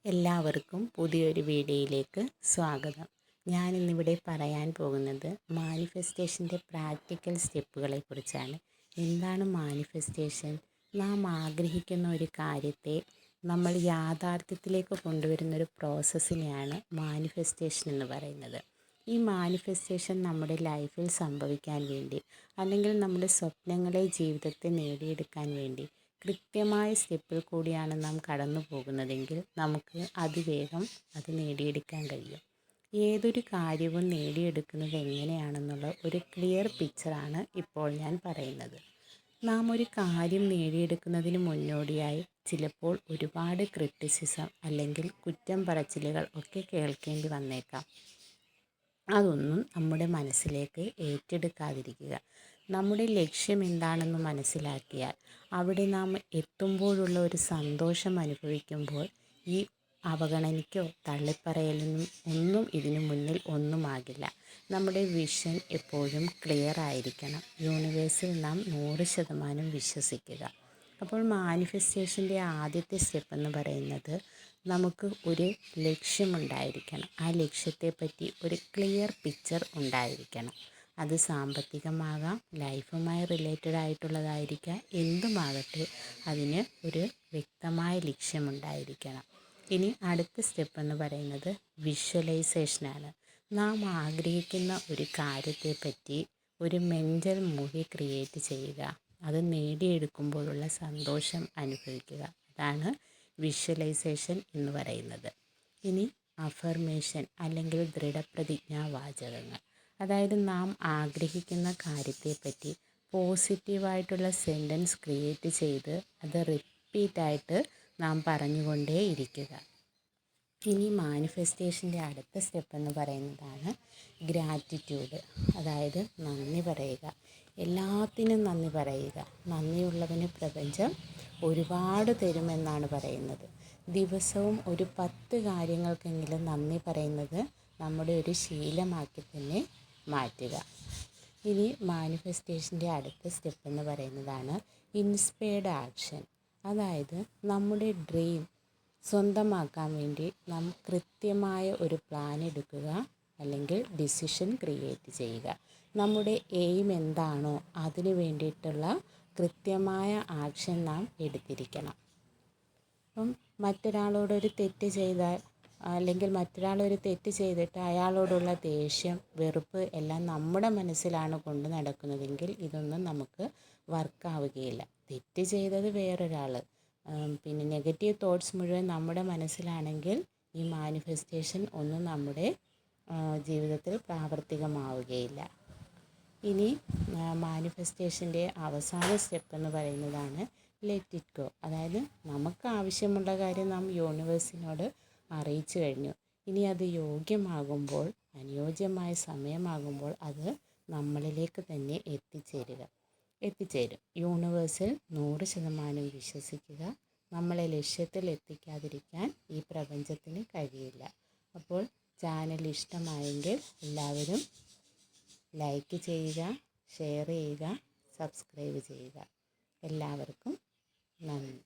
എല്ലാവർക്കും പുതിയൊരു വീഡിയോയിലേക്ക് സ്വാഗതം. ഞാനിന്നിവിടെ പറയാൻ പോകുന്നത് മാനിഫെസ്റ്റേഷൻ്റെ പ്രാക്ടിക്കൽ സ്റ്റെപ്പുകളെ കുറിച്ചാണ്. എന്താണ് മാനിഫെസ്റ്റേഷൻ? നാം ആഗ്രഹിക്കുന്ന ഒരു കാര്യത്തെ നമ്മൾ യാഥാർത്ഥ്യത്തിലേക്ക് കൊണ്ടുവരുന്നൊരു പ്രോസസ്സിനെയാണ് മാനിഫെസ്റ്റേഷൻ എന്ന് പറയുന്നത്. ഈ മാനിഫെസ്റ്റേഷൻ നമ്മുടെ ലൈഫിൽ സംഭവിക്കാൻ വേണ്ടി അല്ലെങ്കിൽ നമ്മുടെ സ്വപ്നങ്ങളെ ജീവിതത്തിൽ നേടിയെടുക്കാൻ വേണ്ടി കൃത്യമായ സ്റ്റെപ്പിൽ കൂടിയാണ് നാം കടന്നു പോകുന്നതെങ്കിൽ നമുക്ക് അതിവേഗം അത് നേടിയെടുക്കാൻ കഴിയും. ഏതൊരു കാര്യവും നേടിയെടുക്കുന്നത് എങ്ങനെയാണെന്നുള്ള ഒരു ക്ലിയർ പിക്ചറാണ് ഇപ്പോൾ ഞാൻ പറയുന്നത്. നാം ഒരു കാര്യം നേടിയെടുക്കുന്നതിന് മുന്നോടിയായി ചിലപ്പോൾ ഒരുപാട് ക്രിറ്റിസിസം അല്ലെങ്കിൽ കുറ്റം പറച്ചിലുകൾ ഒക്കെ കേൾക്കേണ്ടി വന്നേക്കാം. അതൊന്നും നമ്മുടെ മനസ്സിലേക്ക് ഏറ്റെടുക്കാതിരിക്കുക. നമ്മുടെ ലക്ഷ്യം എന്താണെന്ന് മനസ്സിലാക്കിയാൽ അവിടെ നാം എത്തുമ്പോഴുള്ള ഒരു സന്തോഷം അനുഭവിക്കുമ്പോൾ ഈ അവഗണനയ്ക്കോ തള്ളിപ്പറയലിനും ഒന്നും ഇതിനു മുന്നിൽ ഒന്നുമാകില്ല. നമ്മുടെ വിഷൻ എപ്പോഴും ക്ലിയർ ആയിരിക്കണം. യൂണിവേഴ്സിൽ നാം 100% വിശ്വസിക്കുക. അപ്പോൾ മാനിഫെസ്റ്റേഷൻ്റെ ആദ്യത്തെ സ്റ്റെപ്പ് എന്ന് പറയുന്നത് നമുക്ക് ഒരു ലക്ഷ്യമുണ്ടായിരിക്കണം. ആ ലക്ഷ്യത്തെപ്പറ്റി ഒരു ക്ലിയർ പിക്ചർ ഉണ്ടായിരിക്കണം. അത് സാമ്പത്തികമാകാം, ലൈഫുമായി റിലേറ്റഡ് ആയിട്ടുള്ളതായിരിക്കാം, എന്തുമാകട്ടെ അതിന് ഒരു വ്യക്തമായ ലക്ഷ്യമുണ്ടായിരിക്കണം. ഇനി അടുത്ത സ്റ്റെപ്പ് എന്ന് പറയുന്നത് വിഷ്വലൈസേഷനാണ്. നാം ആഗ്രഹിക്കുന്ന ഒരു കാര്യത്തെപ്പറ്റി ഒരു മെൻ്റൽ മൂവി ക്രിയേറ്റ് ചെയ്യുക. അത് നേടിയെടുക്കുമ്പോഴുള്ള സന്തോഷം അനുഭവിക്കുക. അതാണ് വിഷ്വലൈസേഷൻ എന്ന് പറയുന്നത്. ഇനി അഫർമേഷൻ അല്ലെങ്കിൽ ദൃഢപ്രതിജ്ഞാ വാചകങ്ങൾ. അതായത് നാം ആഗ്രഹിക്കുന്ന കാര്യത്തെപ്പറ്റി പോസിറ്റീവായിട്ടുള്ള സെൻറ്റൻസ് ക്രിയേറ്റ് ചെയ്ത് അത് റിപ്പീറ്റായിട്ട് നാം പറഞ്ഞുകൊണ്ടേ ഇരിക്കുക. ഇനി മാനിഫെസ്റ്റേഷൻ്റെ അടുത്ത സ്റ്റെപ്പ് എന്ന് പറയുന്നതാണ് ഗ്രാറ്റിറ്റ്യൂഡ്. അതായത് നന്ദി പറയുക. എല്ലാത്തിനും നന്ദി പറയുക. നന്ദിയുള്ളവന് പ്രപഞ്ചം ഒരുപാട് തരുമെന്നാണ് പറയുന്നത്. ദിവസവും ഒരു 10 കാര്യങ്ങൾക്കെങ്കിലും നന്ദി പറയുന്നത് നമ്മുടെ ഒരു ശീലമാക്കി തന്നെ മാറ്റുക. ഇനി മാനിഫെസ്റ്റേഷൻ്റെ അടുത്ത സ്റ്റെപ്പ് എന്ന് പറയുന്നതാണ് ഇൻസ്പയർഡ് ആക്ഷൻ. അതായത് നമ്മുടെ ഡ്രീം സ്വന്തമാക്കാൻ വേണ്ടി നാം കൃത്യമായ ഒരു പ്ലാൻ എടുക്കുക അല്ലെങ്കിൽ ഡിസിഷൻ ക്രിയേറ്റ് ചെയ്യുക. നമ്മുടെ എയിം എന്താണോ അതിന് വേണ്ടിയിട്ടുള്ള കൃത്യമായ ആക്ഷൻ നാം എടുത്തിരിക്കണം. അപ്പം മറ്റൊരാളോടൊരു തെറ്റ് ചെയ്താൽ അല്ലെങ്കിൽ മറ്റൊരാളൊരു തെറ്റ് ചെയ്തിട്ട് അയാളോടുള്ള ദേഷ്യം, വെറുപ്പ് എല്ലാം നമ്മുടെ മനസ്സിലാണ് കൊണ്ട് നടക്കുന്നതെങ്കിൽ ഇതൊന്നും നമുക്ക് വർക്കാവുകയില്ല. തെറ്റ് ചെയ്തത് വേറൊരാൾ, പിന്നെ നെഗറ്റീവ് തോട്ട്സ് മുഴുവൻ നമ്മുടെ മനസ്സിലാണെങ്കിൽ ഈ മാനിഫെസ്റ്റേഷൻ ഒന്നും നമ്മുടെ ജീവിതത്തിൽ പ്രാവർത്തികമാവുകയില്ല. ഇനി മാനിഫെസ്റ്റേഷൻ്റെ അവസാന സ്റ്റെപ്പ് എന്ന് പറയുന്നതാണ് ലെറ്റ് ഇറ്റ് ഗോ. അതായത് നമുക്ക് ആവശ്യമുള്ള കാര്യം നാം യൂണിവേഴ്സിനോട് അറിയിച്ചു കഴിഞ്ഞു. ഇനി അത് യോഗ്യമാകുമ്പോൾ, അനുയോജ്യമായ സമയമാകുമ്പോൾ അത് നമ്മളിലേക്ക് തന്നെ എത്തിച്ചേരും. യൂണിവേഴ്സിൽ 100% വിശ്വസിക്കുക. നമ്മളെ ലക്ഷ്യത്തിൽ എത്തിക്കാതിരിക്കാൻ ഈ പ്രപഞ്ചത്തിന് കഴിയില്ല. അപ്പോൾ ചാനൽ ഇഷ്ടമായെങ്കിൽ എല്ലാവരും ലൈക്ക് ചെയ്യുക, ഷെയർ ചെയ്യുക, സബ്സ്ക്രൈബ് ചെയ്യുക. എല്ലാവർക്കും നന്ദി.